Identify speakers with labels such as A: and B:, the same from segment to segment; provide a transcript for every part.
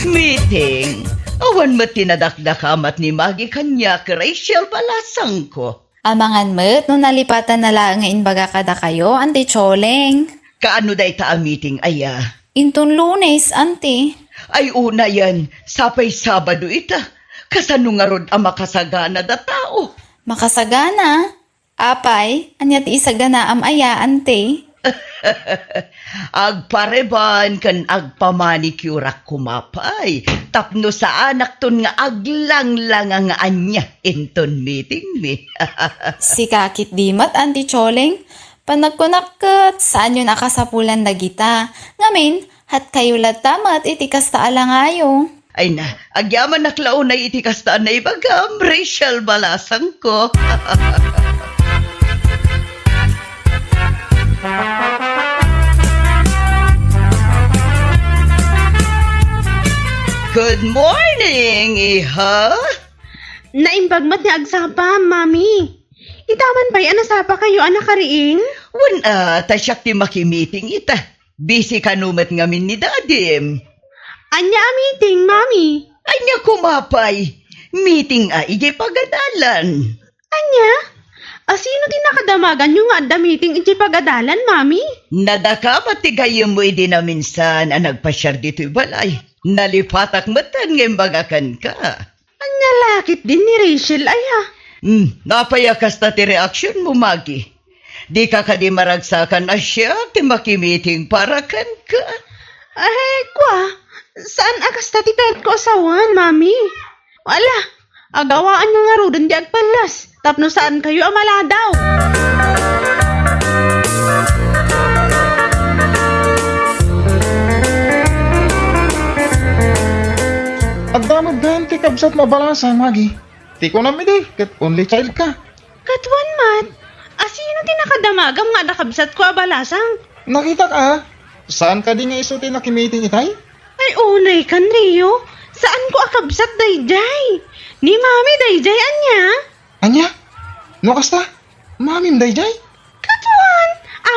A: Meeting. Awan mo tinadakdakamat ni Maggie kanya ka Rachel balasang ko.
B: Amangan met, no nalipatan na lang nga inbaga kada kayo, Auntie Choleng.
A: Kaano day ta ang meeting, aya?
B: Intun Lunes, Auntie.
A: Ay una yan, sapay Sabado ita. Kasano nga rod ang makasagana da tao?
B: Makasagana? Apay, anya ti isagana am aya, Auntie.
A: Agpareban kan agpamanicurak kumapay. Tapno sa anak ton nga aglang-lang nga anya inton meeting mi.
B: Si kakit dimat, Auntie Choleng. Panagkunakot, saan yun akasapulan na gita? Ngamin, hat kayo latamat itikas ta alangayo.
A: Ay na, agyaman naklaw na itikastaan na ibagam, Rachel balasang ko. Good morning, iha.
C: Naimbagmat ni agsapa, mami. Itaman pa'y anasapa kayo, anak kariing?
A: Tasyak ti makimiting ita. Busy kanumat ngamin ni dadim.
C: Anya a meeting, mami.
A: Anya kumapay. Meeting ije pagadalan.
C: Anya? Sino din nakadamagan yung nga meeting iti pagadalan, mami?
A: Nadakamat ti gayam mo idi na minsan ang nagpasyar dito'y balay. Nalipatak matan ng bagakan ka.
C: Anya lakit din ni Rachel, aya.
A: Napayakas na ti reaksyon mo, Maggie. Di ka di maragsakan na siya ti makimiting para kan ka.
C: Ay, kwa. Saan akas ti kahit ko asawan, mami? Wala. Agawaan nyo nga rodon di agpalas. Tapno saan kayo amaladaw?
D: Agdamag ti kabsat mabalasan, Maggie. Ti ko namin kat only child ka.
C: Katwan mat. Sino din nakadamagam nga nakabsat ko abalasang?
D: Nakita ka? Saan ka di nga isuti nakimiting itay?
C: Ay, unay kan, Rio. Saan ko akabsat dayjay? Ni mami dayjay, anya?
D: Anya? No kasta? Mamim dayjay?
C: Katuan!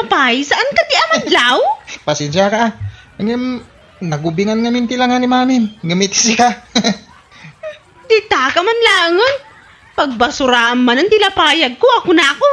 C: Apay, saan ka di amadlaw?
D: Pasensya ka. Ngam, nagubingan ngamin tilangan ni mamim. Ngamitisi ka.
C: Di ta ka man langon. Pagbasuraan man ang tilapayag ko, ako na ako.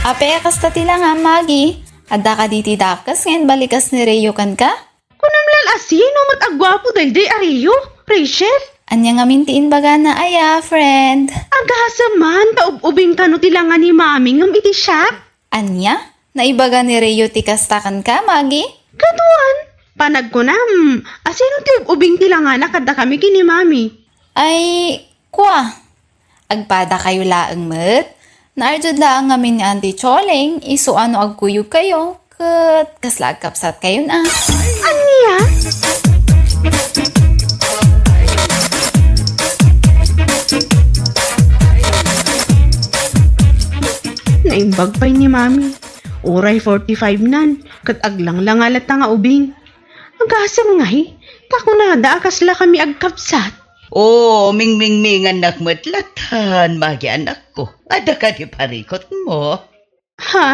B: Ape, kasta tila nga, Maggie. Adda ka diti dakas, ngayon balikas ni Reo kan ka?
C: Kunamlan asino matagwapo dayday ariyo, Rachel.
B: Anya nga mintiin baga na aya, friend.
C: Agasa man, taub-ubing ka no tilangan ni mami ngam iti shop.
B: Anya? Naibaga ni Reo ti kastakan ka, Maggie?
C: Katuan, panag ko na, asino taub-ubing tilangan na kada kami kini mami.
B: Ay, kwa. Agpada kayo laang met. Naarjud laang ngamin ni Auntie Choleng, iso ano agkuyog kayo, kat kaslag kapsat kayo na.
C: Anya? Naimbag pa'y ni mami. Oray 45 nan, kat aglang lang alat nga ubing. Agasam ngay, kakunada akasla kami agkapsat.
A: Ming-ming-mingan nakmatlatan, Maggie anak ko. Ada ka di parikot mo.
C: Ha?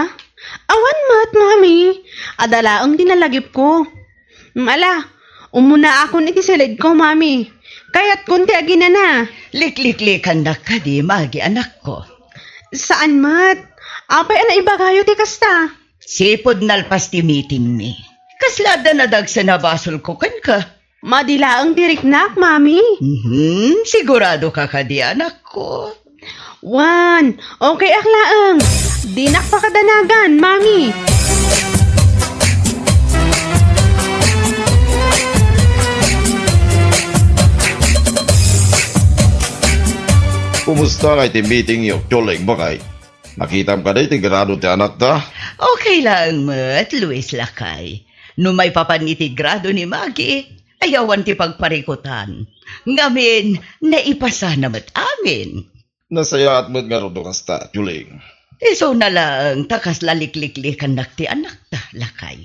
C: Awan mat, mami. Adalaang dinalagip ko. Mala, umuna akon iti silid ko, mami. Kaya't kunti agina na.
A: Likliklikan na ka di, Maggie anak ko.
C: Saan mat? Apay ana ibagayo ti kasta.
A: Sipod nalpas ti meeting mi. Kaslada na dag sa nabasol ko kan ka.
C: Madilaang diriknak, mami.
A: Sigurado ka ka di anak ko.
C: Wan, okay aklaang. Dinak pa kadanagan, mami.
E: Kumusta kay ti meeting yung Choleng ba kay? Nakitam ka day ti grado ti anak ta?
A: Okay lang, mat, Luis Lakay. No may papaniti grado ni Maggie, ayawan ti pagparikutan. Ngamin, naipasa namat amin.
E: Nasaya at mo't nga rin kasta, Choleng.
A: Iso na lang, takas lalikliklikan nak ti anak ta, Lakay.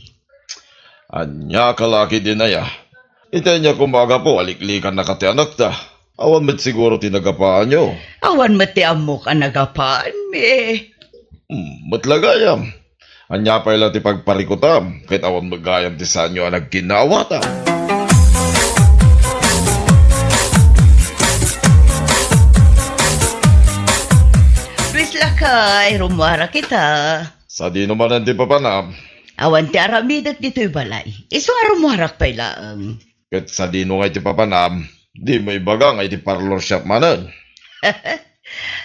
E: Anya kalaki din na ya. Itay niya kumaga po, aliklikan na ka ti anak ta. Awan mo't siguro tinagapaan nyo.
A: Awan mati amok ang nagapaan, me.
E: Matlagayam. Anya pa ila ti pagparikutam, kahit awan magayam ti sanyo ang nagkinawata.
A: Luis Lakay, rumara kita.
E: Sa di naman ang ti papanam,
A: Awan ti aramidat dito'y balay. Iso rumwarak pa ilaang.
E: kahit sa di no ngay ti papanam, di may baga ngay ti parlor shop manan.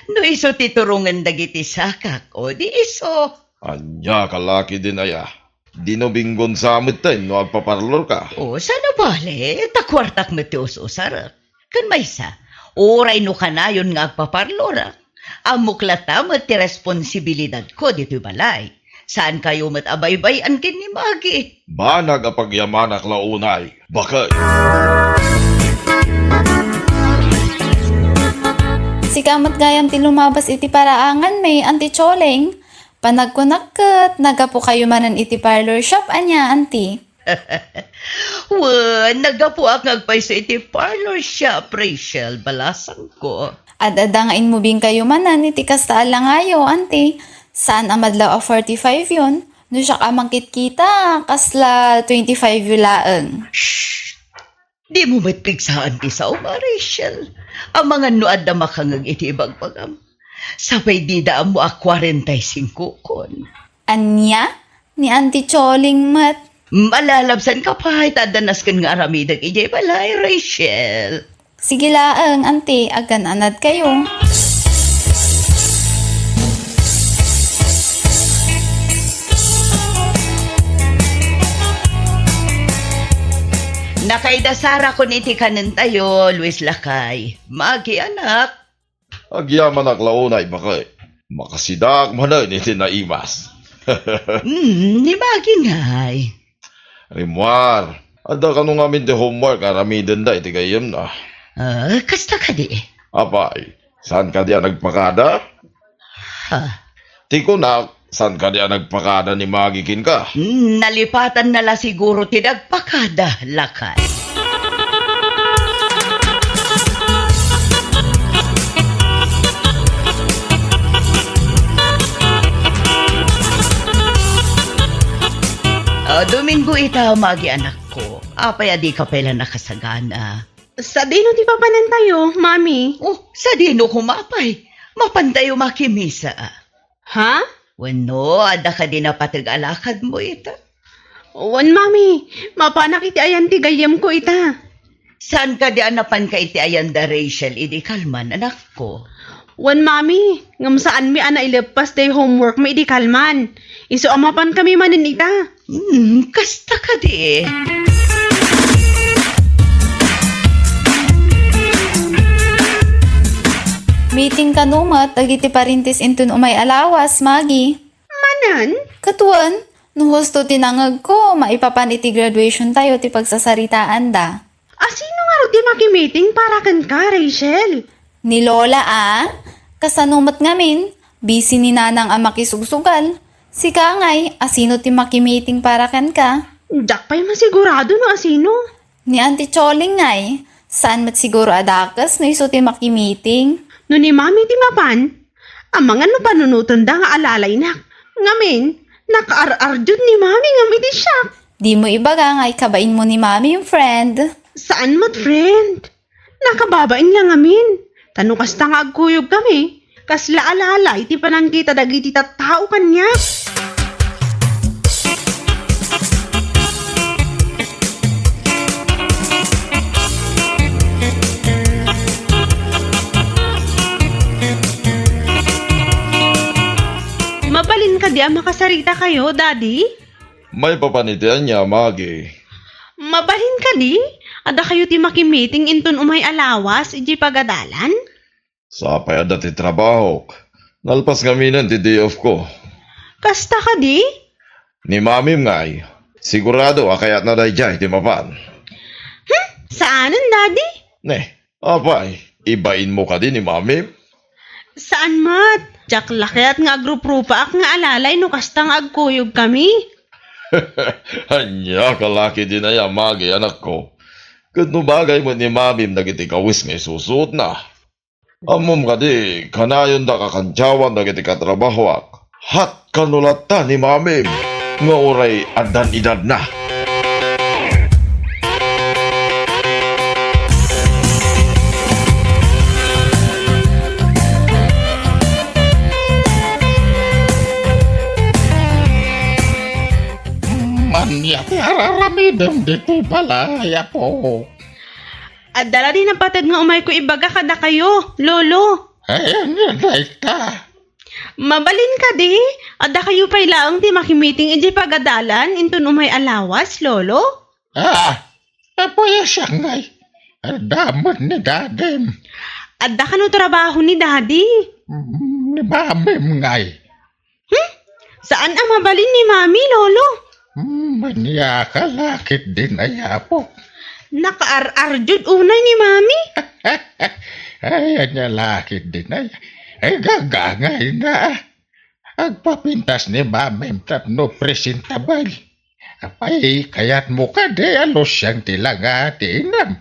A: No iso titurungan dagiti sakak, o di iso.
E: Anya kalaki din aya. Di no binggon sa amit tayo no agpaparlor ka.
A: O, sana bale, takwartak mo ti usarak. Kan maysa, oray no kanayon nga agpaparlora. Amuklata mo ti responsibilidad ko dito'y balay. Saan kayo matabaybay-an kin ni Magi?
E: Banag apagyamanak launay. Bakay.
B: Si kamat gayam ti lumabas iti paraangan may anti Choleng. Panagkunakot, nagapo kayo manan iti parlor shop anya anti.
A: Wan, nagapu ang agpay sa iti parlor shop, Rachel, balasang ko.
B: Adadangain mo bing kayo manan iti kastaala ngayo anti. Saan amadlaw a 45 yun? No siya ka mangkit-kita, kasla 25 yulaang.
A: Shh! Di mo matpigsaan ti sa uma, Rachel. Ang mga nuad na makangag iti ibang pagam. Sabay di daan mo a 45 kon.
B: Anya? Ni Auntie Choling mat.
A: Malalabsan ka pa, tadanas kan nga aramidag ijay balay, Rachel.
B: Sige laang, Auntie, agan anad kayo.
A: Nakaidasara ko iti kanan tayo, Luis Lakay. Magi anak.
E: Agyaman ak launay bakay. Makasidak manan iti naimas.
A: Ni Magi ngay.
E: Rimwar. Ada ka nung amin ti homework aramiden da iti gayem na.
A: Kasta ka di.
E: Apay, saan ka diya nagpakada?
A: Ha?
E: Tiko na, saan ka diya nagpakada ni Magikin ka?
A: Nalipatan na la siguro tinagpakada, Lakay. Domingo ita, Magi anak ko. Apay adi ka pala nakasagana.
C: Sa dino ti papanan tayo, mami?
A: Oh, sa dino kumapay. Mapantayo makimisa.
C: Ha?
A: Wano, ada ka din na patag-alakad mo ita.
C: Wan, mami. Mapanak iti ayan ti gayam ko ita.
A: Saan ka di anapan ka iti ayanda, Rachel? Idi kalman, anak ko.
C: Wan, mami. Ngam saan mi ana ilepas day homework mi di kalman. Iso amapan kami manin ita.
A: Kasta ka di.
B: Meeting ka numat, dagiti parintis intun umay alawas, Magi.
C: Manan?
B: Katuan, no husto tinangag ko, maipapan iti graduation tayo ti pagsasaritaan da.
C: Sino nga ro ti makimeeting para kan ka, Rachel?
B: Ni Lola kasanumat ngamin, busy ni nanang ang makisugsugal. Si Kangay, asino ti makimeeting para kan ka?
C: Dak pa'y masigurado no asino.
B: Ni Auntie Choling ngay, saan mat siguro adakas no iso ti makimeeting?
C: No ni mami ti mapan, ang mga no panunutan da nga alalay nak. Ngamin, naka-ar-ar jud ni mami ngam iti siya.
B: Di mo ibaga ngay kabain mo ni mami yung friend.
C: Saan mat friend? Nakababain lang amin. Tano kasta nga agkuyog kami. Kasla alalay ti panangkita dagiti tattao kanya. Mabalin ka di makasarita kayo, daddy?
E: May papanitian niya, Magi.
C: Mabalin ka di? Ada kayo ti makimeeting inton umay alawas, iji pagadalan?
E: Sa payada ti trabaho. Nalpas kami ng ti day off ko.
C: Kasta ka di?
E: Ni Mamim ngay. Sigurado akayat na day jay ti mapan.
C: Saanan, daddy?
E: Ne, apay, ibain mo ka din ni Mamim?
C: Saan mat? Jak lakiat nga agrup-rupa ak nga alalay no kastang agkuyog kami.
E: Anya, kalaki din na yan, Magi, anak ko. Kano bagay mo ni Mamim nagitikawis ngay susuot na. Amom ka di, kanayon da kakantyawan nagitikatrabahwak. hat kanulatan ni mami nga oray adan edad na.
D: Manya, araramidam dito balaya po.
C: At dala din ang patad nga umay ko ibaga kada kayo, lolo.
D: Ayan yan, ta.
C: Mabalin ka di. Ada kayo pa'y laang ti makimiting iji pagadalan intun umay alawas, lolo.
D: Apoya siya ngay. Damot ni dadem.
C: Ada ka no trabaho ni daddy.
D: Ni mamim ngay.
C: Saan ang mabalin ni mami, lolo?
D: Manya kalakit din ayapo.
C: Nakaar-ar jud unay ni mami.
D: Ayan niya lakit din ay. Ay gagangay na. Agpapintas ni mamim tapno presentable. Apay kayat mo ka de alos siyang tilaga tinam.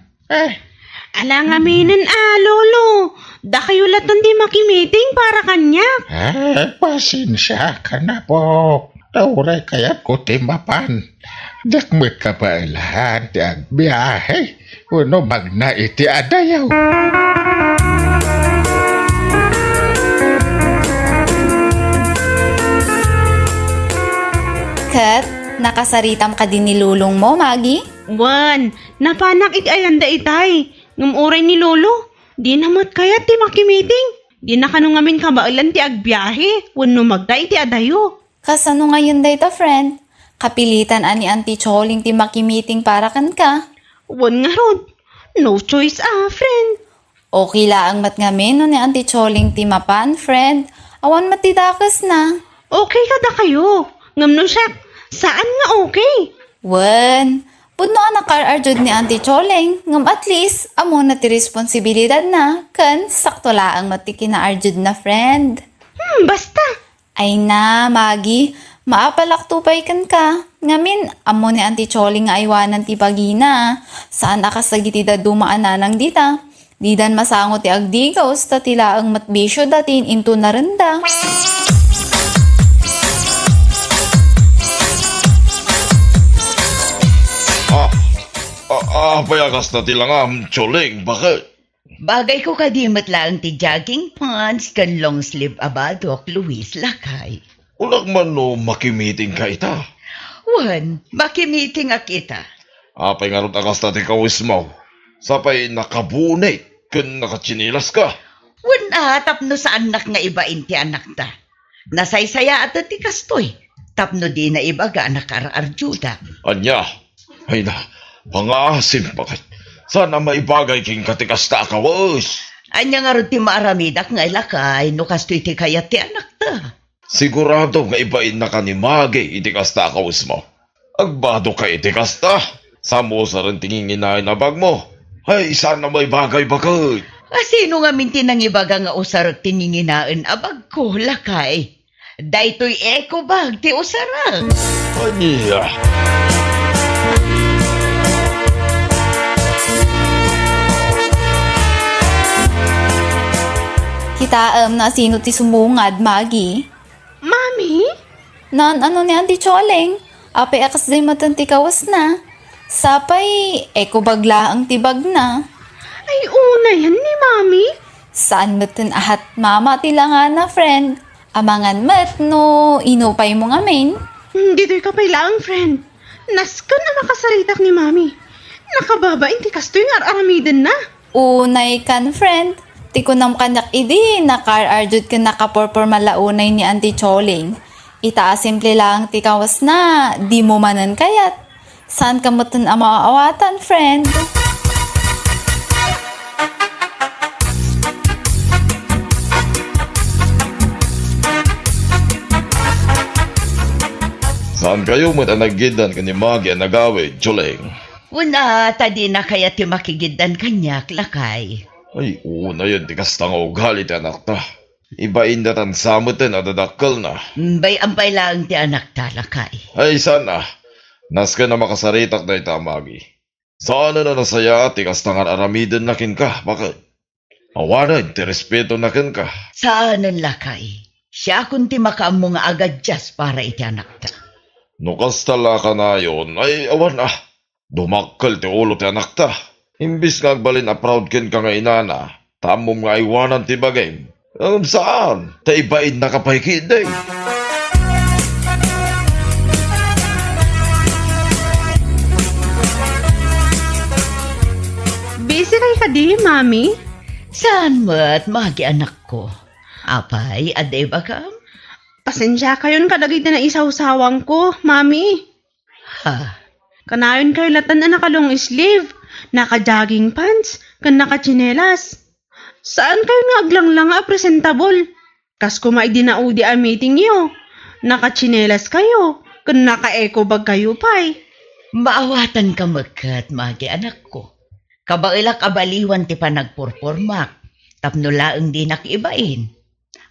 C: Alang aminin lolo. Da kayo latan di makimiting para kanya.
D: Pasensya ka na po. Tauray kayat ko timapan. Dakmet ka pa ilahan ti agbiyahe. Uno magna iti adayaw.
B: Kat, nakasaritam ka din ni lulong mo, Maggie?
C: Wan, napanak ayanda itay. Ngumuray ni lolo. Di namat kaya ti makimiting. Di na kanong ngamin kabailan ti agbiyahe. Wano magday ti adayo.
B: Kasano ngayon dayta, friend? Kapilitan ani Auntie Choling ti makimiting para kan ka.
C: Wan nga rod. No choice friend.
B: Okay laang mat ngamin no ni Auntie Choling ti mapan, friend. Awan matidakas na.
C: Okay kada kayo. Ngam no siya. Saan nga okay?
B: Wen, pudno anak ar-arjud ni Auntie Choling. Ngam at least, amo na ti responsibilidad na. Kan, sakto laang mati kina-arjud na, friend.
C: Basta.
B: Ay na, Maggie. Maapalaktupay kan ka. Ngamin, amo ni Auntie Choling nga aywanan ti bagina. Saan akasagiti da dumaan na nang dita? Di dan masangot ti agdigaw sa tila ang matbisyo datin into na renda.
E: Payakas na tilangam, Choling, bakit?
A: Bagay ko kadimat lang ti jogging pants kan long sleeve abadok Luis Lakay.
E: Ulag man no makimiting ka ita.
A: Wan, makimiting ak kita.
E: Apay nga rin akas na ti kawis mo. Sapay nakabunay, kan nakachinilas ka.
A: Wan tapno sa anak nga ibain ti anak ta. Nasaysaya at ti kastoy. Tapno di na iba ga anak ar-arjuda.
E: Anya, ay na, pangasim bakit. Sana maibagay king katikas ta kawas.
A: Anya nga rin ti maaramidak nga ilakay no kastoy ti kayat ti anak ta.
E: Sigurado nga ibain na ka ni Maggie itikas ta kawas mo. Agbado ka itikas ta. Samo sa rin tingin inahin na bag mo. Ay, sana may bagay bakit.
A: Sino nga minti nang ibaga nga usar tininginaan abag ko lakay. Daytoy eco bag ti usara.
E: Anya.
B: Kita na sino ti sumungad, Maggie?
C: Mami?
B: Nan ano ni Auntie Choling? Apay akas day matan ti kawas na. Sapay, eko bagla ang tibag na.
C: Ay una yan ni mami.
B: Saan matan ahat mama tila nga na, friend? Amangan mat no inupay mo nga main.
C: Dito'y kapailaang friend. Naskan ang makasaritak ni mami. Nakababa inti kastoy nga aramidan na.
B: Unay kan, friend. Ti ko nam kanyak idi, nakar-arjud ka nakaporpor malaunay ni Auntie Choling. Itaas simple lang ti kawas na, di mo manan kayat. Saan ka mutan ang maaawatan, friend?
E: Saan kayo mo nanagidan ka ni Maggie ang nagawid, Choling?
A: Una, tadi na kaya ti makigidan kanyak lakay.
E: Ay, una yun, tikas tang ugali ti anak ta. Ibain na tan samutin at dadakkel na.
A: Bay ampay lang ti anak ta lakay.
E: Ay, sana. Naska na makasaritak na ita, Maggie. Saan na nasaya at tikas tangan aramidin na kin ka, bakit? Awanan, ti respeto na kin ka.
A: Saan ang lakay? Siya kunti makaamo nga agad just para iti anak ta.
E: Nukas tala ka na yun, ay awan Dumakkel ti ulo ti anak ta. Imbis nga agbalin a proud ken ka nga inana, tamom nga iwanan ti bagay. Saan? Ta ibaid na kapahikid day.
C: Busy kay ka di, Mami?
A: Saan mo at magi anak ko? Apay, aday ba ka?
C: Pasensya kayon kadagit na isaw-sawang ko, Mami.
A: Ha?
C: Kanayon kayo latan na nakalong sleeve, naka-jogging pants, kan naka-chinelas. Saan kayo nga aglang lang presentable? Kas kumay di na udi a meeting yo. Naka-chinelas kayo, kan naka-eco bag kayo pay.
A: Maawatan ka magkat, magi anak ko. Kabaila kabaliwan ti panagpurpormak, tapno laeng di nakibain.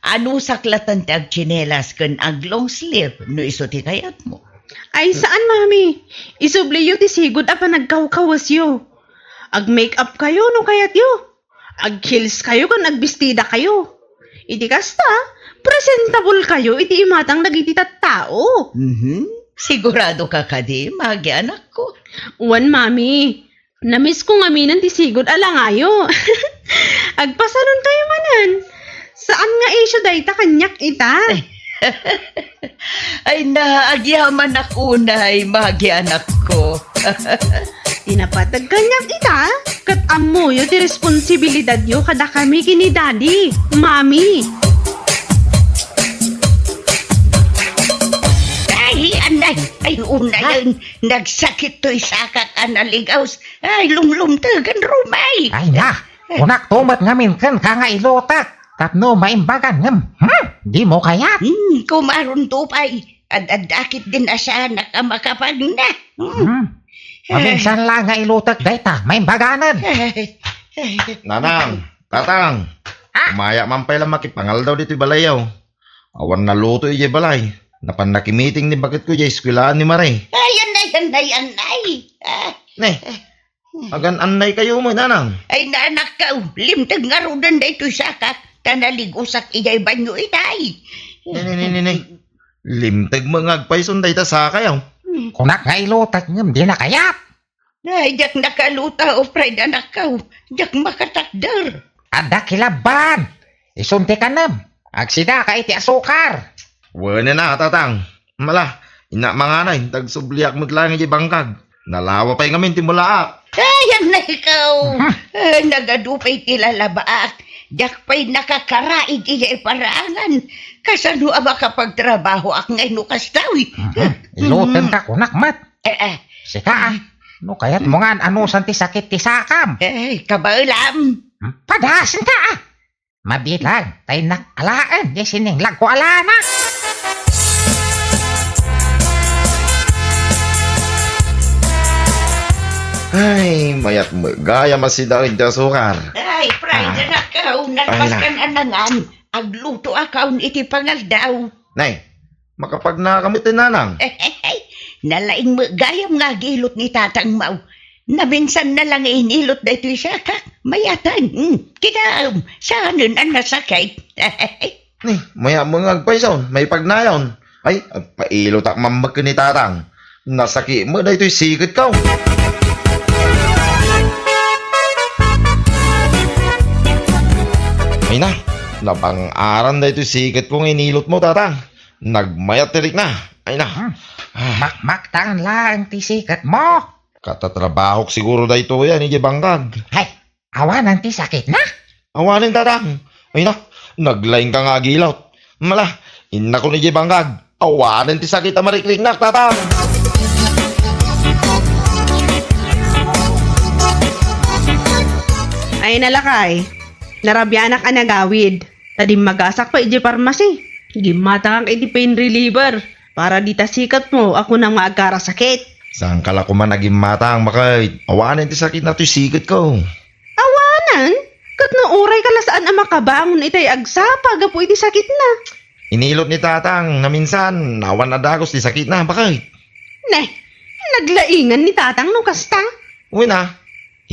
A: Ano saklatan ti agchinelas kan ag long sleeve no iso ti kayat mo?
C: Ay saan, Mami? Isubli yo ti sigod apa nagkawkawas yo. Ag-makeup kayo no kayat yo. Ag-heels kayo kan agbistida kayo. Iti kasta, presentable kayo iti imatang nagiti tao.
A: Sigurado ka kadi, magi anak ko.
C: Uwan, Mami. Namiss ko nga minan ti sigod alangayo. Agpasanon kayo manan. Saan nga isyo dayta kanyak ita?
A: Ay naagyaman ako na magi anak ko.
C: Tinapatag kanyak ita? Kat amo yo ti responsibilidad yo kada kami kini daddy, mami.
A: Ay, anay, ay una yung nagsakit to'y sakak analigaws. Ay, lumlumtagan rumay.
F: Ay na, unak tumat ngamin kan ka nga ilotak. Tapno maimbagan ngam. Di mo kayat.
A: Kumaron tupay. Adakit din asa nakamakapag na.
F: Paminsan lang nga ilotak dayta, maimbaganan.
E: Nanang, tatang. Umaya man pala makipangal daw dito balayaw. Awan na luto ije balay. Napan nakimiting ni bakit ko ije eskwilaan ni Maray.
A: Ay, anay.
E: Ne, agan anay kayo mo, nanang.
A: Ay, nanak ka. Limtag nga rodan da ito'y sakak. Tanaligusak ijay banyo itay.
E: Ne. Limtag mga agpayson day ta sa kayaw.
F: Kunak nga ilotak ngam, di na kayat.
A: Ay, jak nakaluta o pride anak ka. Jak makatakdar.
F: Ada kilaban. Isunti ka nam. Agsida ka iti asukar.
E: Wala na, tatang. Mala, ina mga nay, tagsubliak mo't lang ije bangkag. Nalawa pa'y ngamin timulaak.
A: Ay, anay ikaw. Nagadupay tilalabaak. Jak pa'y nakakaraid ijay parangan. Kasano ang makapagtrabaho ak ngay nukas tawi.
F: Ilotan ka kunak mat. Sika no kayat mo nga ano santi sakit ti sakam.
A: Kabailam.
F: Padasin ka Mabilang, tayo nakalaan. Di sining lagko alana.
E: Ay, mayat mo. Gaya masidarin ti asukar.
A: Ay, pride na ka. Nagpas ka na nangan. Agluto akaw iti pangaldaw.
E: Nay, makapag nakamitin nanang.
A: Nalaing mo gayam nga gilot ni Tatang Mau. Naminsan na lang inilot na ito siya ka. Mayatan. Kinaam. Saanin ang nasakay.
E: Ni, maya mo nga agpayson. May pagnayon. Ay, agpailo tak mambag ka ni tatang. Nasaki mo na ito'y sikit ka. Ay na, labang aran na ito'y sikit kong inilot mo tatang. Nagmayat tirik na. Ay na.
F: Makmaktan lang ti sikat mo.
E: Katatrabaho siguro da ito yan, ije bangkag.
F: Hay, awanan ti sakit na.
E: Awanin tatang. Ay na, naglaing ka nga gilot. Mala, ina ko ni ije bangkag. Awanin ti sakit amariklik na, tatang.
C: Ay nalakay. Narabyanak ka nagawid. Tadim magasak pa ije parmasi. Gimata kang iti pain reliever. Para di tasikat mo, ako nang maagkara sakit.
E: Saan kala ko man naging matang makait? Awanin ti sakit na ito'y sikit ko.
C: Awanan? Kat no oray ka na saan ang makabangon itay agsapa, gapo iti sakit na.
E: Inilot ni tatang na minsan, nawan na dagos ti sakit na, bakit?
C: Neh, naglaingan ni tatang no kasta.
E: Uwi na,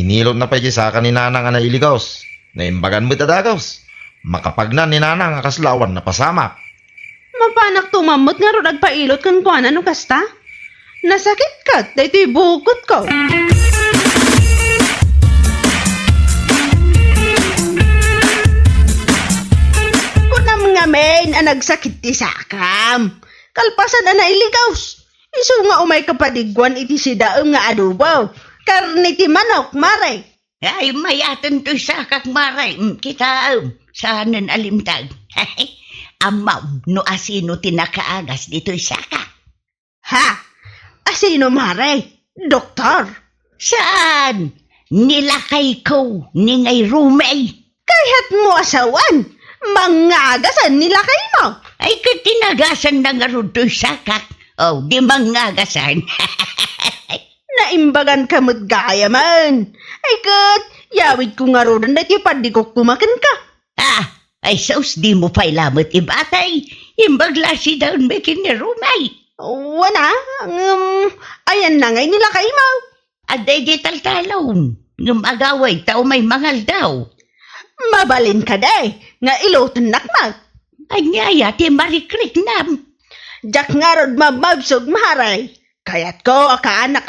E: inilot na pa sa ni nanang na iligos. Naimbagan mo ta dagos. Makapagnan ni nanang akaslawan na pasama.
C: Mapanak tumamot nga ron agpailot kan kuan ano kasta? Nasakit kat, dahito bukot ko. Kunam nga men, ang nagsakit ti sakam. Kalpasan na nailigaws. Iso nga umay kapadigwan iti si daom nga adubaw. Karni ti manok, mare.
A: Ay, mayatan to sa kakmaray. Kita, saanan alimtag. Amaw, no asino tinakaagas dito saka.
C: Ha? Asino, mare? Doktor?
A: Saan? Nilakay ko ni ngay rumay.
C: Kaya't mo asawan. Mangagasan nila kayo mo.
A: Ay, katinagasan na nga ron to sakak. Oh, di mangagasan.
C: Naimbagan ka mo't gaya man. Ay kat, yawid ko nga ron na ti pandigok kumakan ka.
A: Ay saus di mo pa ilamot ibatay. Imbagla si daon may kinirumay.
C: Wana, ayan na ngay nila kayo mo.
A: Aday di taltalon. Ngumagaway tao may mangal daw.
C: Mabalin ka day, nga ilotan nakmag.
A: Ay ngaya ti marikrik nam.
C: Jak nga ron mamabsog maharay. Kaya't ko akaan.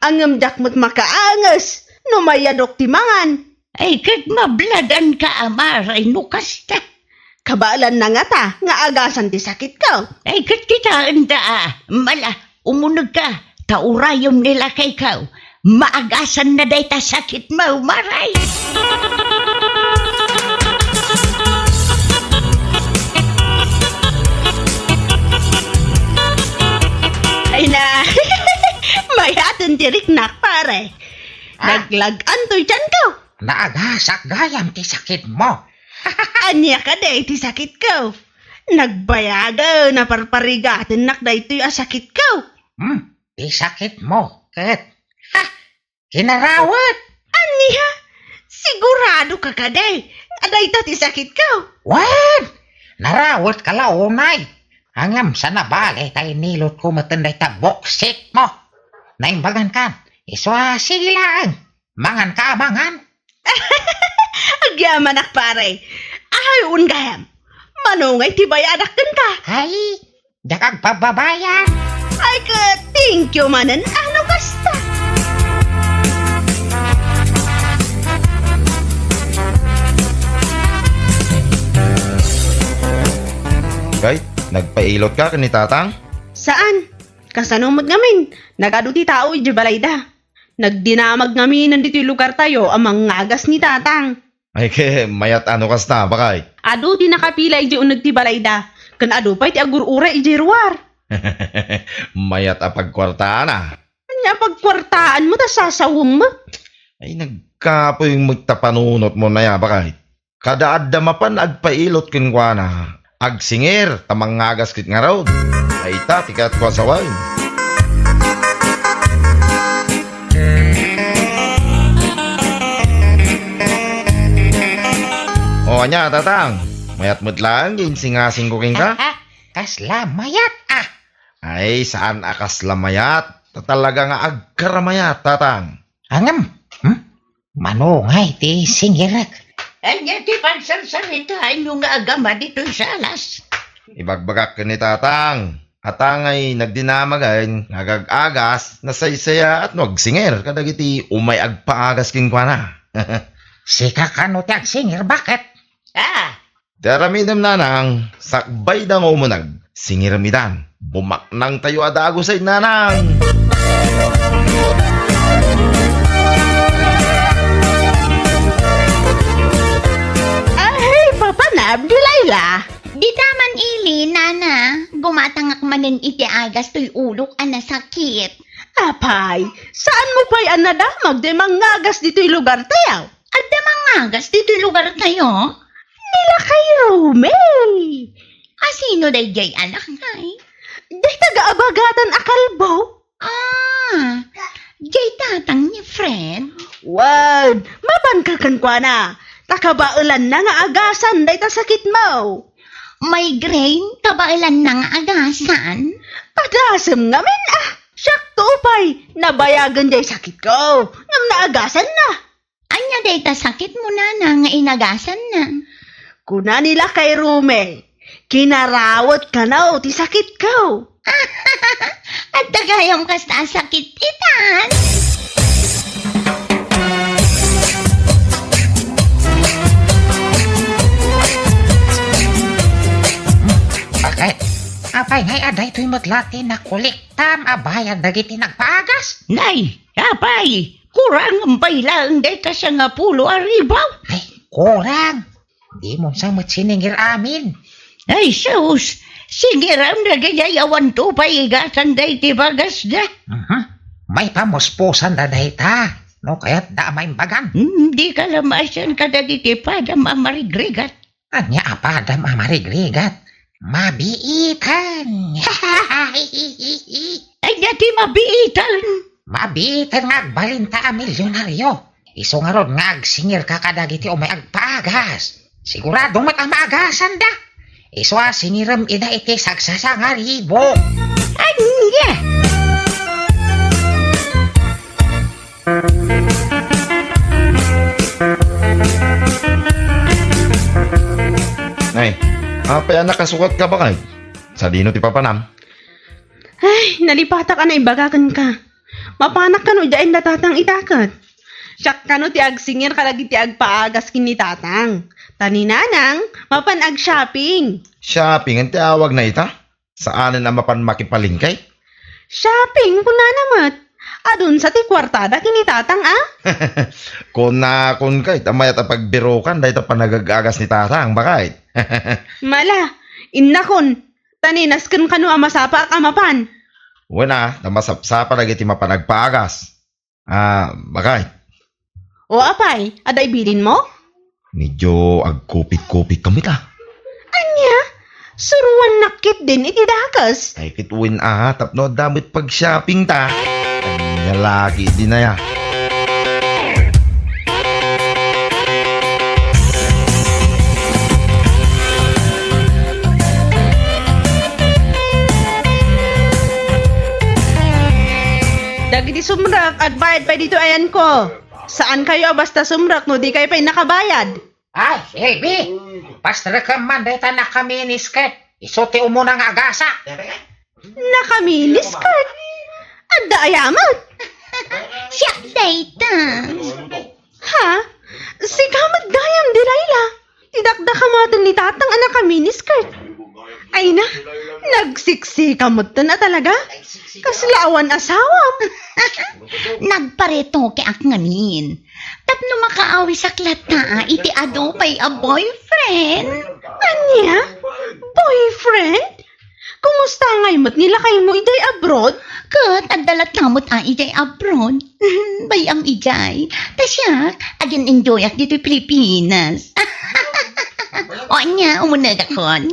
C: Angam jak mo't makaangas. Numayadok timangan.
A: Ay kat mabladan ka amaray nukasta.
C: Kabalan na nga ta, nga agasan ti sakit ko.
A: Ay kat kita anda mala umunag ka. Taurayom nila kay kau. Maagasan na day ta sakit mo maray.
C: Ay na, mayatan tirik nak pare. Naglagan to'y dyan ko.
F: Naagasak gayam ti sakit mo.
C: Anya ka day ti sakit ko. Nagbayaga na parparigatan nak day to'y asakit ko.
F: Ti sakit mo, ket. Ha, kinarawat.
C: Anya, sigurado ka ka day. Aday ta ti sakit ko.
F: Wan, narawat ka launay. Angam sa nabali tayo nilot ko matanday ta boksik mo. Naimbagan kan, iswa silang. Mangan ka, mangan.
C: Agyaman nak pare. Ahay ungayam. Manungay ti bayadak kan ka.
F: Ay, dakag pababayan.
C: Ay ka, thank you manan. Ano kasta?
G: Kay, nagpailot ka ni Tatang?
C: Saan? Kasanumot ngamin. Nagado ti tao iti balayda. Nagdinamag ngamin nandito lugar tayo amang ngagas ni Tatang.
G: Ay ke, mayat ano kas na, bakay?
C: Ado ti nakapila iti unag ti balayda. Kan ado pa iti agurura iti ruwar.
G: Mayat apagkwartaan ah.
C: Anya pagkwartaan mo ta sasawom mo.
G: Ay nagkapoy magtapanunot mo na ya, bakay? Kada adda mapan agpailot kinkwana. Agsingir, tamang ngagas kit nga raw. Ay ta, tikat ko asawain. O anya, Tatang. Mayat mo't lang, yung singasing kuking ka.
F: Kasla mayat ah.
G: Ay, saan akas lamayat? Talaga nga agkaramayat, Tatang.
F: Angam, manungay ti singirak.
A: Anya ti pansarsalitahin yung agama dito sa alas.
G: Ibagbagak ka ni Tatang. Atangay nagdinamagay, nagagagas, nasaysaya at nagsingir. Kadagiti umay agpaagas kinkwana.
F: Sika kano ti agsingir, bakit?
G: Daramidam nanang, sakbay da mo munag. Singiramidan, bumaknang tayo adago say nanang.
C: Ay, papanab di Layla.
H: Di taman ili, nana. Gumatangak manin iti agas to'y ulok ana sakit.
C: Apay, saan mo pa'y anadamag di mangagas dito'y lugar tayo?
H: At da mangagas dito'y lugar tayo?
C: Nila kay Romel.
H: Asino day jay anak ngay?
C: Di taga-abagatan akalbo.
H: Jay tatang ni Fred.
C: Wad, mabangkakan kwa na. Takabaulan na nga agasan day ta sakit mo.
H: Migraine, kabailan na nga agasan.
C: Padasem ngamin Sakto pa'y nabayagan day sakit ko. Ngam naagasan na.
H: Anya day ta sakit mo nana nga inagasan na.
C: Kuna nila kay Romel. Kinarawat ka na ti sakit ka.
H: At tagayam ka sa sakit itan.
F: Bakit? Apay ngay aday to'y matlati na kuliktam abayad dagiti nagpaagas.
A: Nay, apay, kurang ang bailang day ka sa nga pulo aribaw.
F: Ay, kurang. Di mo sang matsiningir amin.
A: Ay, sus, singiram na gayayawan to pa igasan day tibagas da.
F: May pamuspusan da dayta. No kaya't da may bagan.
A: Hindi ka lamasan ka da ditipada mamarigrigat.
F: Anya apadam amarigrigat. Mabiitan.
A: Ay, dati mabiitan.
F: Mabiitan nga agbalinta a milyonaryo. Iso nga ron nga agsingir ka kadagiti o may agpaagas. Siguradong matamagasan da. Iso a singiram ida iti sagsasa nga ribo.
A: Anya?
G: Nay, apay nakasukat ka ba kay? Sa dino ti papanam?
C: Ay, nalipata ka na ibagakan ka. Mapanak ka no, dyain natatang itakat. Siyak ka no, ti agsingir ka lagi ti agpaagas kini tatang. Taninanang, mapan ag shopping.
G: Shopping ang tiawag na ita? Saan na mapan makipalingkay?
C: Shopping, kuna namat. Adun sa ti kwartada kini tatang
G: Kung kay, tamayat ang pagbirokan dahil ito panagagagas ni tatang, bakit?
C: Mala, innakon. Taninaskan ka no amasapa ak amapan.
G: Wala, namasapsapa lagi ti mapanagpaagas. Bakit?
C: O apay, aday bilin mo?
G: Medyo agkupit-kupit kami ta.
C: Anya, suruan nakit din iti dakas.
G: Ay kituwin tapno damit pag-shopping ta. Kanya lagi din na ya.
C: Dagiti sumrak, agbayad pa dito ayan ko. Saan kayo basta sumrak no di kayo pa'y nakabayad?
F: Ay, Silvi! Pastra ka man dayta na kami ni skirt. Isote umunang agasa.
C: Nakaminis ka. Adda ayamat.
H: Siya dayta.
C: Ha? Si kamat dayam di Layla. Tidakda kamatan ni tatang anak kaminis ka. Ay na, nagsiksikamot na talaga. Kaslawan asawam.
H: Nagpareto kay ak ngamin. Tapno makaawi sa klata, iti ado pa'y a boyfriend.
C: Anya? Boyfriend? Kumusta ngaymot nila kayo mo iday abroad?
H: Kat, adalat kamot ijay abroad. Bayam ijay. Tasyak, agyan enjoy ak dito Pilipinas. O anya, umunag akon.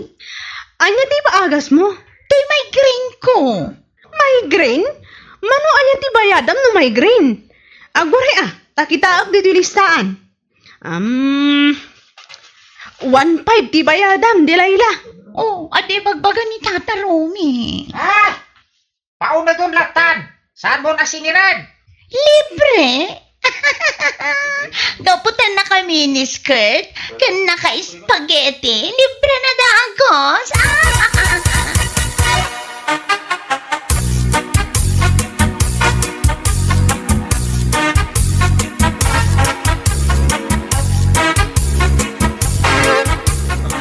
C: Anya di ba agas mo?
H: To'y migraine ko.
C: Migraine? Mano anya ti bayadam no migraine? Agwari takitaak dito listaan. 1.5 ti bayadam, di Layla.
H: Oh, ade bagbaga ni Tata Romy.
F: Pauna doon latan. Saan mo nasingiran?
H: Libre? Daputan na kami ni skirt, kan naka-spaghetti, libre na daagos.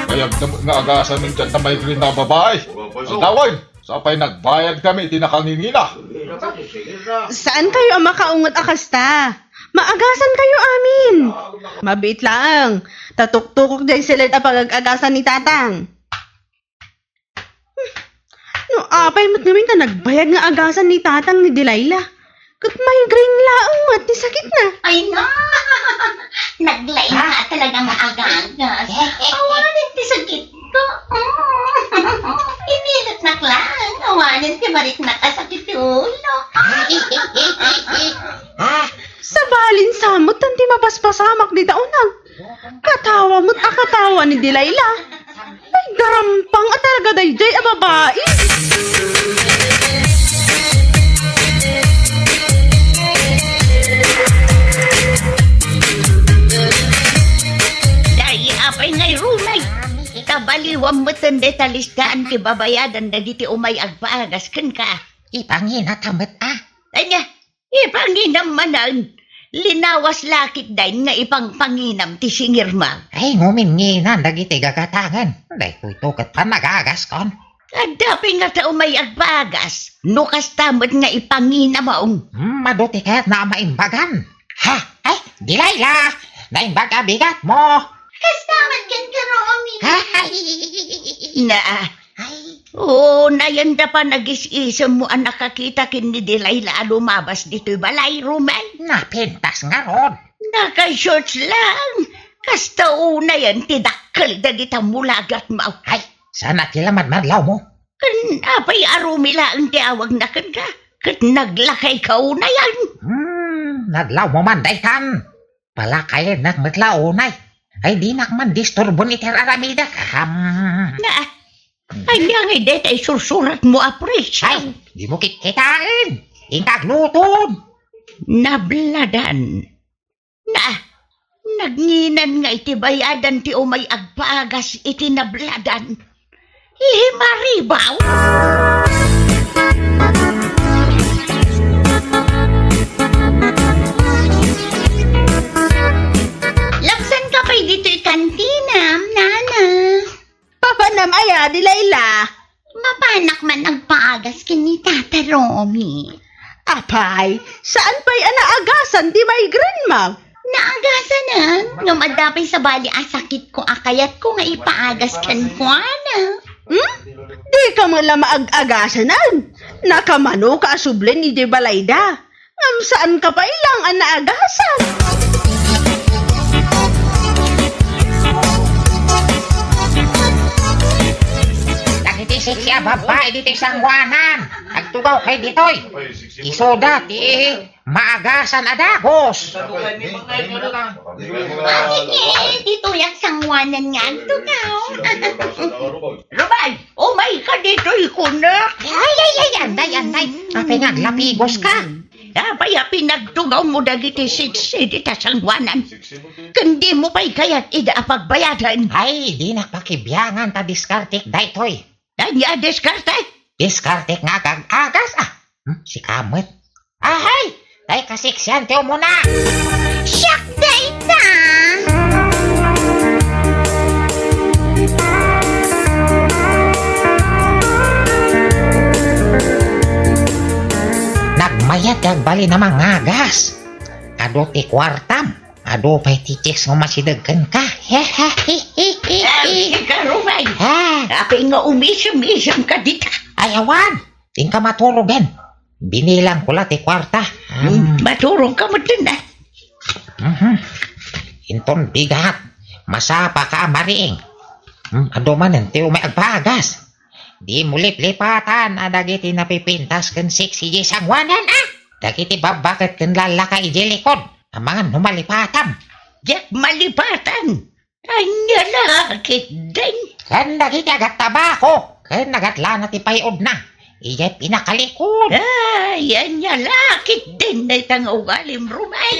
D: Kaya nga agasan ng dyan na may green na babae. Ang tawag, sapay nagbayad kami, tinakangingina.
C: Saan kayo ang makaungot akasta? Maagasan kayo amin. Mabit lang. Tatuk-tukok dyan sila na pag-agasan ni tatang. No, apay mo't namin ka nagbayad nga agasan ni tatang ni Delilah. Kat migraine laang mat, ni sakit na.
H: Ay na! Naglain ka talagang agagas. Awanin ti sakit ko. Inilit na klang. Awanin ti barit na kasakit ulo.
C: Sa balin samot, tanti mapaspasamak di taunang. Katawa mo't akatawa ni Delilah. Ay, garampang at talaga dayjay a babae.
A: Dahil apay ngay rumay. Kabaliwan Awam mo tanda talisdaan ti babayadan na diti umay agpaagas kan ka.
F: Ipangina tamat
A: Anya, ipanginam manan. Linawas lakit dahin nga ipangpanginam ti singirma.
F: Ay ngumin-nginan dagiti gagatangan. Day tutukat pa nagagas kon.
A: Adapi nga ta umay agpaagas. No kastamot nga ipanginam maong.
F: Maduti kaya't na maimbagan. Ha? Ay, Dilayla! Naimbaga bigat mo!
H: Kastaman kan karomi.
F: Ay!
A: Na,
F: Ay!
A: oo, nayanda pa nagis-isam mo ang nakakita kin ni Dilayla lumabas dito'y balay, Rumay.
F: Napintas nga ron!
A: Naka-shorts lang. Kasta una yan, tidakkel dagita mulagat mo.
F: Ay! Sana tilaman madlaw mo!
A: Kan apay arumila ang tiawag na kan ka. Kat naglakay ka una yan.
F: Nadlaw mo man daytan! Pala kayo nagmadlaw unay! Ay di nakman disturbo ni Ter Aramida kaham!
A: Na, ay nga nga det ay sursurat mo apres.
F: Ay! Di mo kikitain! Ingkaglutod!
A: Nabladan. Na, nagnginan nga iti bayadan ti umay agpaagas iti nabladan. Himaribaw.
H: Laksan ka pa'y dito'y kantina, nana.
C: Papanam aya, Dilayla.
H: Mapanak man nagpaagas kini Tata Romy.
C: Apay, saan pa'y anaagasan di may grandma?
H: Naagasan na. Nga madapay sa bali asakit ko akayat ko nga ipaagas kan ko na.
C: Di ka mala maag-agasanan. Nakamano ka asublin ni Di Balayda. Saan ka pa ilang anaagasan?
F: Dagiti siya babae dito sangwanan! Agtugaw kay ditoy! Isoda ti maagasan adagos!
H: Dito yung sangwanan nga ang tugaw.
A: Rumay, umay ka dito'y kuna.
F: Ay! Anday! Apay nga, lapigos ka!
A: Apay pinagtugaw mo dagiti sitsi dita sangwanan. Kandi mo pa'y kaya't ida pagbayadan.
F: Ay, di nakpakibiyangan ta diskartik daytoy!
A: Anya diskarte.
F: Diskartik nga kag-agas si Kamot! Ahay! Day kasiksyan tiyo muna!
H: Siyak dayta!
F: Nagmayat kag bali na mangagas. Ado ti kwartam. Ado pa'y tichis nga masidagkan ka.
A: Ay, ka Rumay.
F: Ha?
A: Apay nga umisam-isam ka dita.
F: Ayawan! Ting ka maturugan. Binilang ko la ti kwarta.
A: Maturong ka mo din na.
F: Inton bigat. Masapa ka mariing. Ado man tiyo may agpagas. Di mulip-lipatan adagiti napipintas kan siksi sangwanan Dagiti babakat kan lalaka ijilikod. Amangan numalipatam.
A: Yak malipatan. Anya lakit din.
F: Kan dagiti agat tabako. Kan nagatla na ti payod na. Iya'y pinakalikod.
A: Ay, anya lakit din na itang ugalim, Rumay.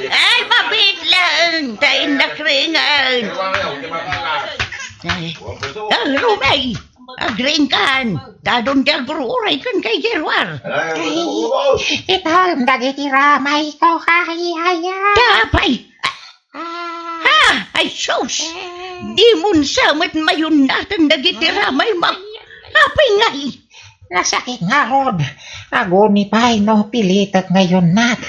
A: Ay, mabit lang. Tayo nakringan. Ay, Rumay. Agringan. Dadon jagruray kan kay Gerwar.
F: Ito, dagiti ramay ko kahihaya.
A: Tapay. Ha! Ay, sus! Di mun samat mayon natin nagitiramay mo. Apay nga
F: Nasakit nga rod. Aguni pa'y no pilitat ngayon nat.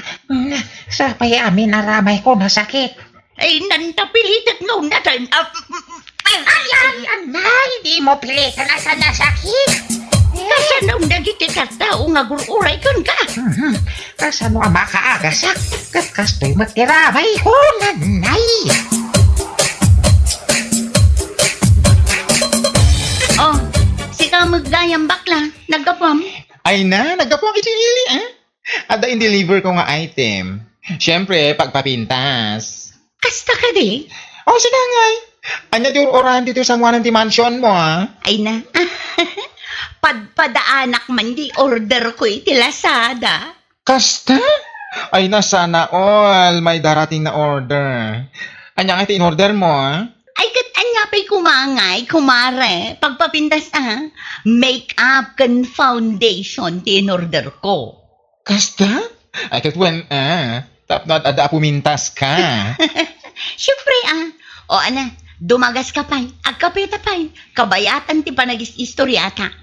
F: Sa pa'y amin na ramay ko nasakit.
A: ay nantapilitat nga natin.
F: Anay, di mo pilitan na sa nasakit.
A: Kasanaw nagiti katao nga gururay kan ka.
F: Kasano ang makaagasak? Kastoy magtiramay ko, nanay.
H: Oh, sika magdayang bakla. Nagkapam.
I: Ay na, nagkapuang itinili, Ada in-deliver ko nga item. Siyempre, pagpapintas.
A: Kasta ka di?
I: O, sige ngay. Anya di orahan dito sa ngwanan ti mansion mo, ha?
H: Ay na. Padaanak man di order ko iti Lazada.
I: Kasta? Ay na sana all, may darating na order. Anya nga ti in-order mo, ha?
H: Ay kat anya pa'y kumangay, kumare. Pagpapintas make-up kan foundation ti in-order ko.
I: Kasta? Ay katwan, tapno at ada pumintas ka.
H: Siyempre o ana, dumagas ka pa'y, agkapita pa'y, kabayatan ti panagis-istoryata.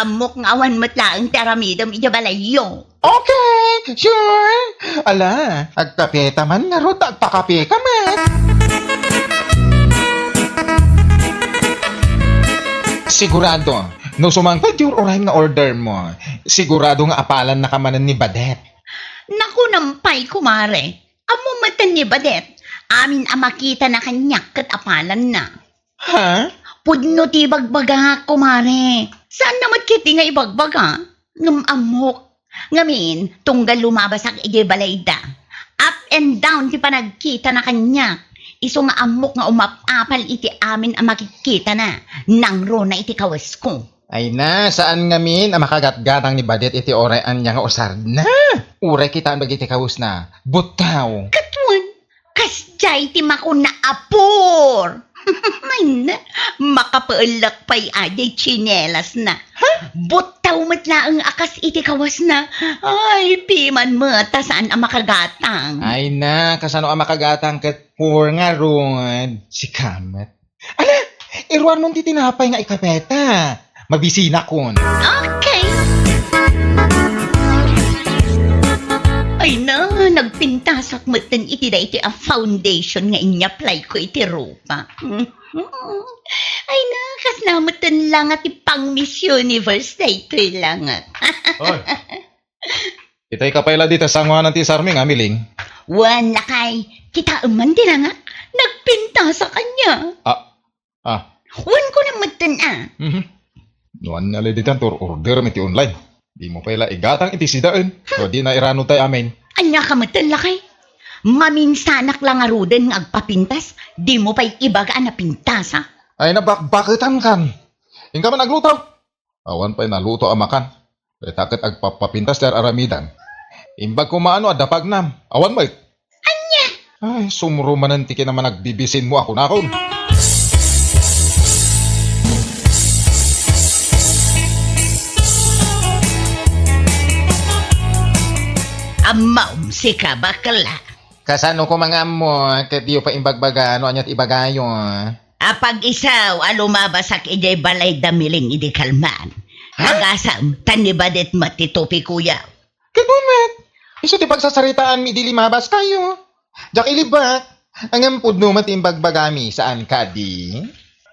H: Amok nga awan matlaang taramidam ijabalayo.
I: Okay, sure. Ala, agkapeta man nga ro, agpakape ka man. Sigurado, no sumangpad yung orahin nga order mo, sigurado nga apalan na kamanan ni Badet.
H: Naku nampay, kumare. Amo matan ni Badet. Amin makita na kanyak kat apalan na.
I: Ha?
H: Pudno ti bagbaga, kumare. Saan naman kiti nga ibagbaga? Ngam amok. Ngamin, tunggal lumabas ang igibalayda. Up and down ti panagkita na kanyak. Iso nga amok nga umapapal iti amin ang makikita na. Nangro na iti kawas ko.
I: Ay na, saan nga min ang makagatgatang ni Badet iti orean niya nga usar na? Ure kita ang bagiti kawus na. Butaw.
H: Katwan, kasjay ti mako na apor. May na, makapaalak pa'y aday chinelas na. Butaw matla ang akas iti kawas na. Ay, piman mata saan ang makagatang.
I: Ay na, kasano ang makagatang kat poor nga rod. Si Kamet. Ala, iruan mong titinapay nga ikapeta. Mabisina kon.
H: Okay. Ay na, nagpintasak matan iti da iti a foundation nga inya-apply ko iti rupa. Ay na, kas namatan lang at ipang Miss Universe na ito lang at.
I: Oy. Itay kapayla dito sa mga nanti sarming, amiling.
H: Wala kay, kita man din nga, nagpinta sa kanya. Wan ko na matan
I: Nuan na liditan tur order miti online. Di mo pala igatang iti sidaan. O di na irano tayo amin.
H: Anya ka matan lakay. Maminsanak lang aruden nga agpapintas, di mo pa'y ibagaan na pintasa.
I: Ay nabakbakitan kan. Ingka man naglutaw. Awan pa'y naluto amakan. Ay takit agpapapintas der aramidan. Imbag kumaano adapag nam. Awan may.
H: Anya?
I: Ay sumuro mananti ka naman nagbibisin mo ako na akon.
H: Amaum si ka bakla.
I: Kasano ko mga mo, kat diyo pa imbagbaga, ano anyat ibagayo.
H: Apag isaw, alumabasak ijay balay damiling idi kalman. Agasam, tanibadet matitupi kuya.
I: Kagumat, iso ti pagsasaritaan mi di limabas kayo. Jak ilibak, ang ampud no matimbagbagami saan ka di?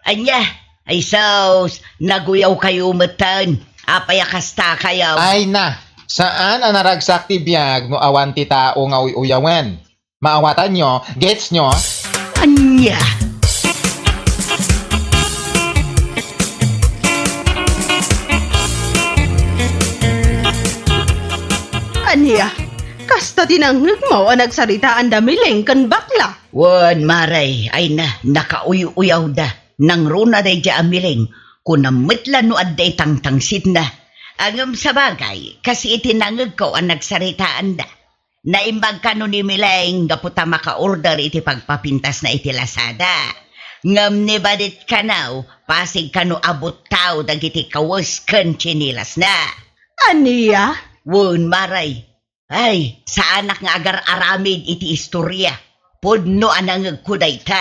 H: Anya, ay saus, naguyaw kayo matan. Apayakasta kayaw.
I: Ay na, saan ang naragsak ti biyag no awan ti tao nga uyawan? Maawatan nyo, gets nyo?
H: Anya.
C: Aniya, kasta tinanghag mo ang nagsaritaan damiling kan bakla.
A: Wan, maray, ay na, nakauyaw da. Nang runa day di amiling, kunamitla no aday tangtangsit na. Angam sa bagay, kasi itinangag ko ang nagsaritaan da. Naimbag ka no ni Milaing gaputa maka-order iti pagpapintas na iti Lazada. Ngam ni badit ka now, pasig ka no abot tao dagiti kawas kan chinilas na.
C: Aniya?
A: Wan, maray, ay, sa anak nga agar aramid iti istorya. Pudno anangag kuday ta.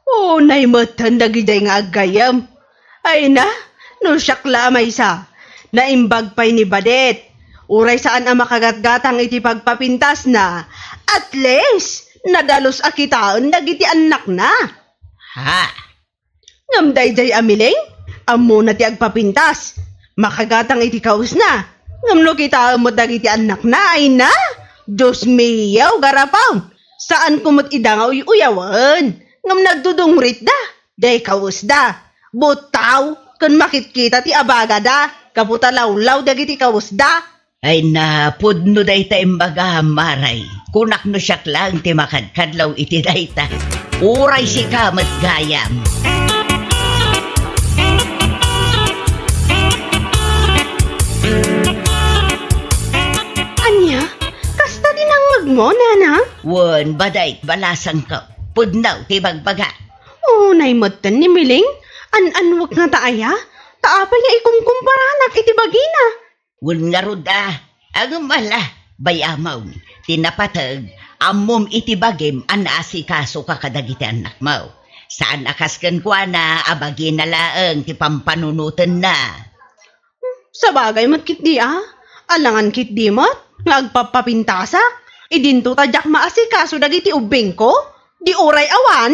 C: Oh, naimatan dagiday nga agayam. Ay na, no syakla may sa. Naimbag pa'y ni Badet. Uray saan ang makagatgatang iti pagpapintas na. At least, nadalos akitaon dagiti anak na.
A: Ha?
C: Ngam dayday amiling, amo na ti agpapintas. Makagatang iti kaus na. Ngam no kita mo dagiti anak na ay na. Diyos miyaw garapaw. Saan kumot idangaw uyawan. Ngam nagdudungrit da. Day kaus da. Butaw, kun makitkita ti abaga da. Kaputa lawlaw dagiti kaus da.
A: Ay na, pudno day ta imbaga maray. Kunak no siyak lang ti makadkadlaw iti day ta. Uray si kamat gayam.
C: Anya, kasta din ang magmo, nana?
A: Wan, badayt balasang ka. Pudnaw, tibagbaga.
C: Oh, naimatan ni Miling. An-anwag na taaya. Taapay nga ikumkumparanak iti bagina.
A: Wan nga ruda. Agumala, bayamaw. Tinapatag, amom itibagim an asikaso ka kadagiti anak mo. Saan akaskan kwa na abagi na laeng ti pampanunutan na.
C: Sa bagay mat kit di Alangan kit di mat. Nga agpapapintasak. Idinto tadyak maasikaso dagiti ubing ko. Di oray awan.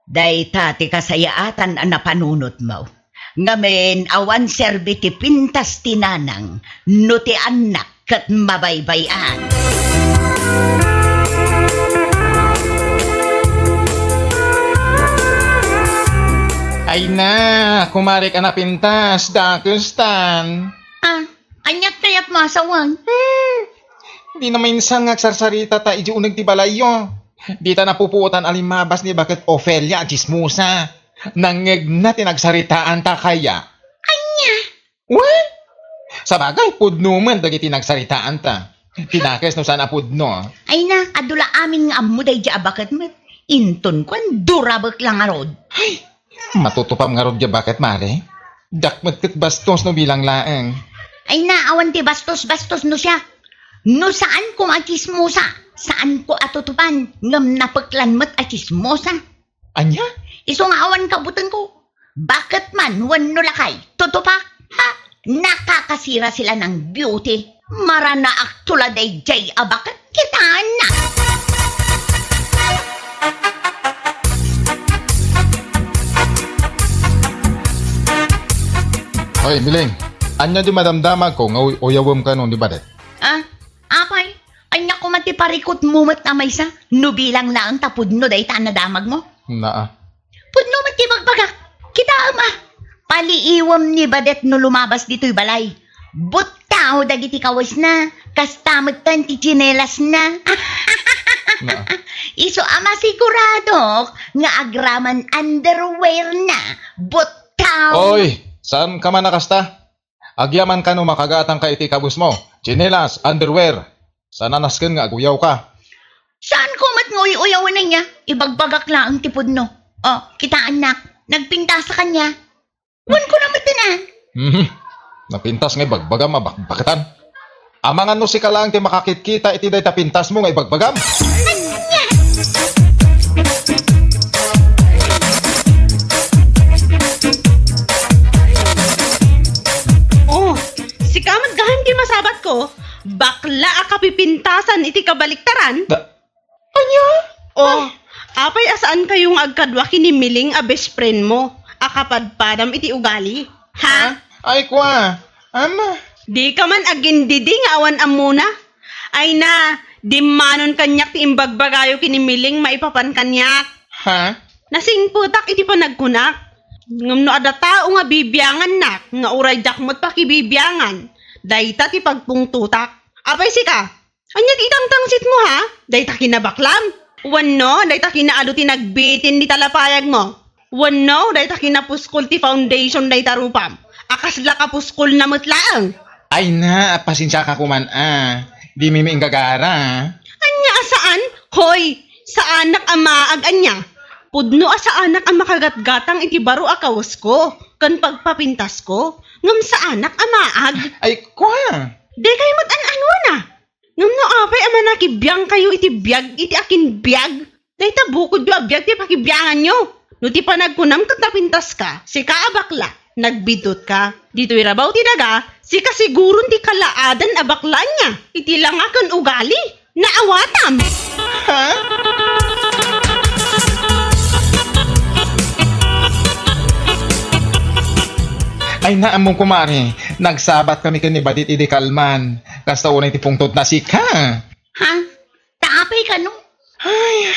A: Day tati kasayaatan ang napanunot mo. Ngamen awan serbi ti pintas tinanang no ti anak kat mabaybayan.
I: Ay na, kumari ka na pintas, dakustan.
H: Anyak tayat masawang.
I: Di na minsan nga sarsarita ta iji unag ti balayo. Di ta napupuotan alimabas ni bakit Ophelia chismusa. Nangeg na tinagsaritaan ta kaya.
H: Anya?
I: What? Sa bagay, pudno man dagiti nagsaritaan ta. Pinakes no sana pudno.
H: Ay na, adula amin nga amuday di abakat met. Inton kwan, durabak lang arod.
I: Ay, matutupam nga rod ya bakit mare? Dakmat kat bastos no bilang laeng.
H: Ay na, awan ti bastos-bastos no siya. No saan ko makismosa? Saan ko atutupan? Ngam napaklan mat akismosa.
I: Anya?
H: Iso nga awan kabutan ko. Bakit man, wan no lakay? Tutupak? Ha? Nakakasira sila ng beauty. Marana aktula day jay abakat kitaan na.
I: Hoy, Miling. Anya di madamdamag ko nga uyawam ka nun, di ba de?
H: Apay? Ay naku matiparikot mumat na may sa. Nubilang lang tapudno day tanadamag mo.
I: Naa.
H: Pudno matibagbaga. Kita ama. Paliiwam ni Badet no lumabas dito'y balay. Butao dagiti kawas na. Kastamag tan ti chinelas na.
I: Naa.
H: Iso ama sigurado nga agraman underwear na. Butao.
I: Oy, saan ka man nakasta? Agyaman ka no makagatang ka iti kabus mo. Chinelas, underwear. Sana nasken nga aguyaw ka.
H: Saan ko mat nguy-uyawan na niya? Ibagbagak lang ang tipod no. Oh, kita anak. Nagpinta sa kanya. Wan ko na matinan.
I: Napintas nga ibagbagam mabakbakatan. Amangan no si ka lang ti makakitkita iti day tapintas mo nga ibagbagam.
C: Oh, si kamat gahan ti masabat ko. Bakla akapipintasan iti kabaliktaran.
I: Anya?
C: Oh, apay asaan kayong agkadwa kinimiling a best friend mo? Akapadpadam iti ugali. Ha?
I: Ay kwa. Ama.
C: Di ka man agindidi nga awan amuna. Ay na, di manon kanyak ti imbagbagayo kinimiling maipapan kanyak.
I: Ha?
C: Nasing putak iti panagkunak. Ngam no ada tao nga bibiyangan nak, nga uray jakmot pa kibibiyangan. Dayta ti pagpungtutak. Apay sika, anya ti itang-tangsit mo ha? Dayta kinabaklam. Wano, dayta kinaado ti nagbitin ni talapayag mo. Wano, dayta kinapuskol ti foundation dayta rupam. Akasla kapuskol na mutlaang.
I: Ay na, pasensya ka kuman Di mimi gagara.
C: Anya asaan? Hoy, sa anak amaag anya. Pudno sa anak ang makagatgatang iti baro akawas ko. Kan pagpapintas ko. Ngam sa anak amaag.
I: Ay kwa.
C: Di kayo mat-an-ano na. Ngam no apay ama nakibiyang kayo iti biyag, iti akin biyag. Dahil tabukod yung biyag ti pakibiyangan nyo. No ti panagkunam kat napintas ka, si kaabakla, nagbidot ka. Dito'y rabaw ti daga, si kasigurun ti kalaadan abakla niya. Iti lang akan ugali, naawatam.
I: Ha? Ay naamong kumari, nagsabat kami kani Badit idi kalman. Kasta unay ti pungtot na si ka.
H: Ha? Taapay ka no?
I: Ay,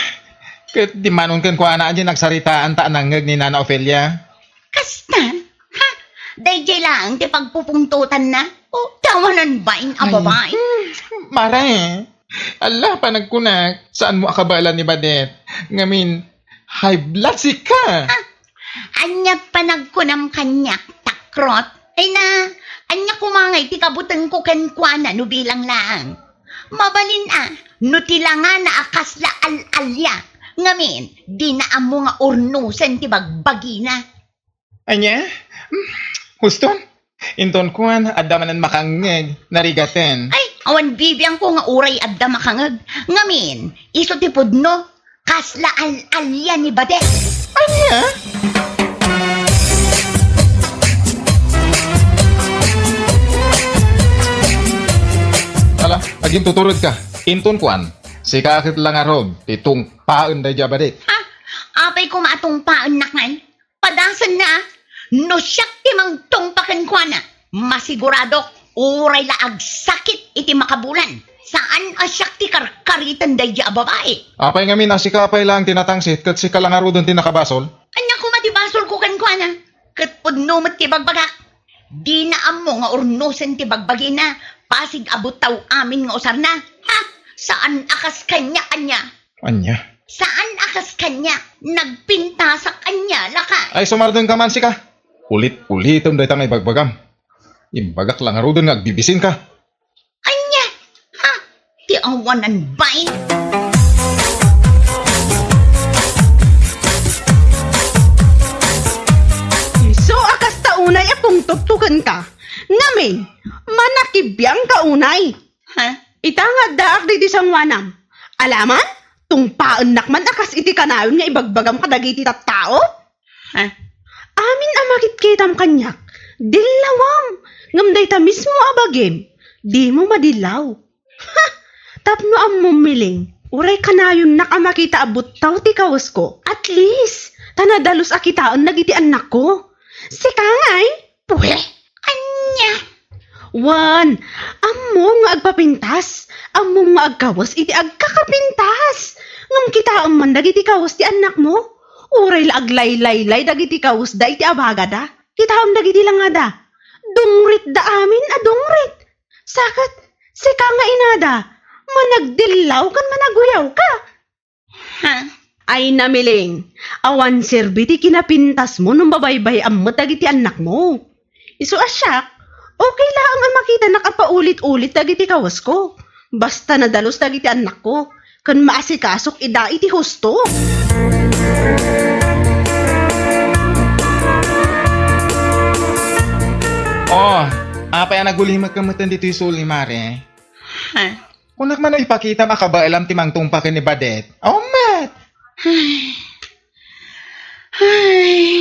I: ket di manon ken kwa na nagsaritaan ta nangeg ni Nana Ophelia.
H: Kastan? Ha? Dayjay lang ti pagpupungtutan na? O tawanan ba in a babae?
I: Mare, ala pa nagkunak, saan mo akabalan ni Badet? Ngamin, High blood si ka.
H: Anya panagkunam kanyak, takrot. Ay na, anya kumangay ti kabutang ko kenkwana no bilang laang. Mabalin no tilangan na akas la al-alya. Ngamin, di na amo nga urnusan ti bagbagina.
I: Anya? Huston? Inton kuan, adamanan makangeg, narigaten.
H: Ay, awan bibiyang ko nga uray adda makangag. Ngamin, iso ti pudno, kasla al-alya ni Badet.
I: Anya? Ala, aging tuturod ka. Inton kuan, si kakit lang arog, itong paon da jabadet.
H: Ha? Apay ko maatong paanakan. Padasan na, no siyak ti mang tongpakan kwa na. Masigurado, uray laag sakit iti makabulan. Saan asyak ti karkaritan dayja babae?
I: Apay nga min, si kapay lang tinatangsit, kat si kalang arudon tinakabasol.
H: Anya ko matibasol ko kan kwa na. Kat pudnumat ti bagbagak. Di na amo nga urnusan ti bagbagi na. Pasig abot taw amin nga usar na. Ha? Saan akas kanya anya?
I: Anya?
H: Saan akas kanya? Nagpinta sa kanya laka.
I: Ay, sumardon ka man si ka. Ulit-ulitom dahi tangay bagbagam. Imbagak lang arudon nga agbibisin ka.
H: Anya? Ha? Ti awanan bay?
C: So, akas taunay apong tuktukan ka. Ngamin, manakibiyang ka unay.
H: Ha?
C: Itangad daak di isang wanam. Alaman, tung paenak man akas iti kanayon nga ibagbagam kadagiti tattao.
H: Ha?
C: Amin amakit kitam kanyak. Dilawam. Ngamday ta mismo abagim. Di mo madilaw. Ha! Tapno ang mumiling. Uray kanayon nakamakita abot tao ti kawas ko. At least, tanadalos akitaon nagiti anak ko. Si Kangay, puwe.
H: Anya?
C: Wan, amo nga agpapintas. Amo nga agkawas iti agkakapintas. Ngam kitaon man dagiti kawas ti anak mo. Uray la aglay-lay-lay dagiti kawas da iti abagada. Kitaon dagiti lang nga da. Dungrit da amin dungrit. Sakat, si Kangay inada. Managdilaw kan managuyaw ka.
H: Ha?
C: Ay namiling, awan serbiti kinapintas mo nung babaybay amot dagiti anak mo. Isu asyak, okay lang ang makita nakapaulit-ulit dagiti kawas ko. Basta nadalos dagiti anak ko, kan maasikasok ida iti husto.
I: Oh, apay ang nagulimat kamutan dito yung suli, Mare.
H: Ha?
I: Kunak man na ipakita makabailam timang tungpakin ni Badet. Oh, Matt!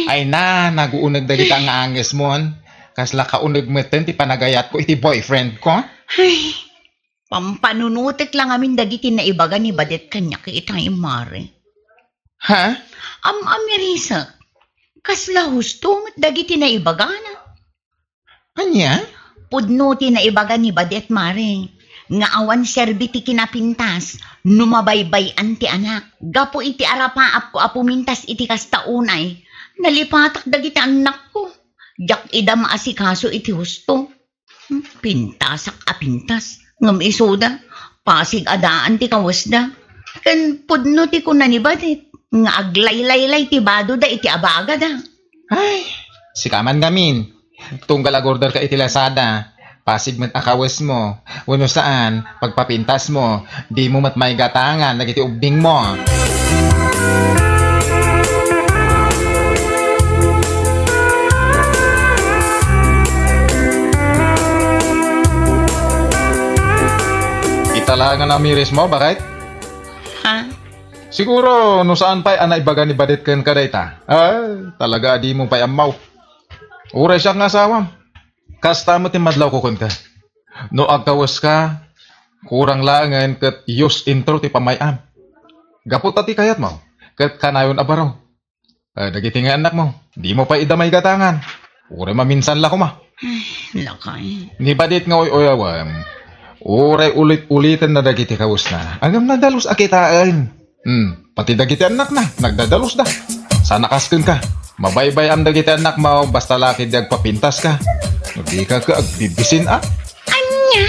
I: Ay na, naguunag dagit ang anges mo. Kasla kaunag mo ti panagayat ko iti boyfriend ko.
H: Ay, pampanunutik lang amin dagiti na ibaga ni Badet kanya kay itang imare.
I: Ha?
H: Amirisa, kasla husto dagiti na ibaga na.
I: Anya?
H: Pudnuti na ibaga ni Badet mare. Nga awan serbiti kinapintas, numabaybay anti anak. Gapo iti arapaap ko apumintas iti kastaunay. Nalipatak dagiti anak ko. Jak ida maasikaso iti husto. Pintasak apintas. Ngam isoda, pasig adaan ti kawasda. Kan pudno ti ko nanibadet. Nga aglaylay-lay ti bado da iti abaga da.
I: Ay, si kaman gamin. Tunggal agorder ka iti Lazada. Pasig met akawas mo. Wano saan, pagpapintas mo, di mo mat may gatangan, nagiti ubing mo. Italaga na miris mo, bakit?
H: Ha?
I: Siguro, no saan pa'y anaibaga ni Badet ken kadayta. Ay, talaga di mo pa'y amaw. Uray siya nga asawam. Kasta mo timadlaw ko kun ka. No agkawas ka, kurang langan kat use intro ti pamayam. Gapot ati kayat mo, kat kanayon abaraw. Dagiti nga anak mo, di mo pa idamay gatangan. Uray maminsan la ko ma.
H: Lakay.
I: Ni Badet nga oyawam. Uray ulit-ulitan na dagiti kawas na. Agam na dalos akitaan. Pati dagiti anak na, nagdadalos da. Sana kasken ka. Mabaybay ang dagiti anak mo, basta laki di agpapintas ka. Hindi ka agbibisin
H: Anya?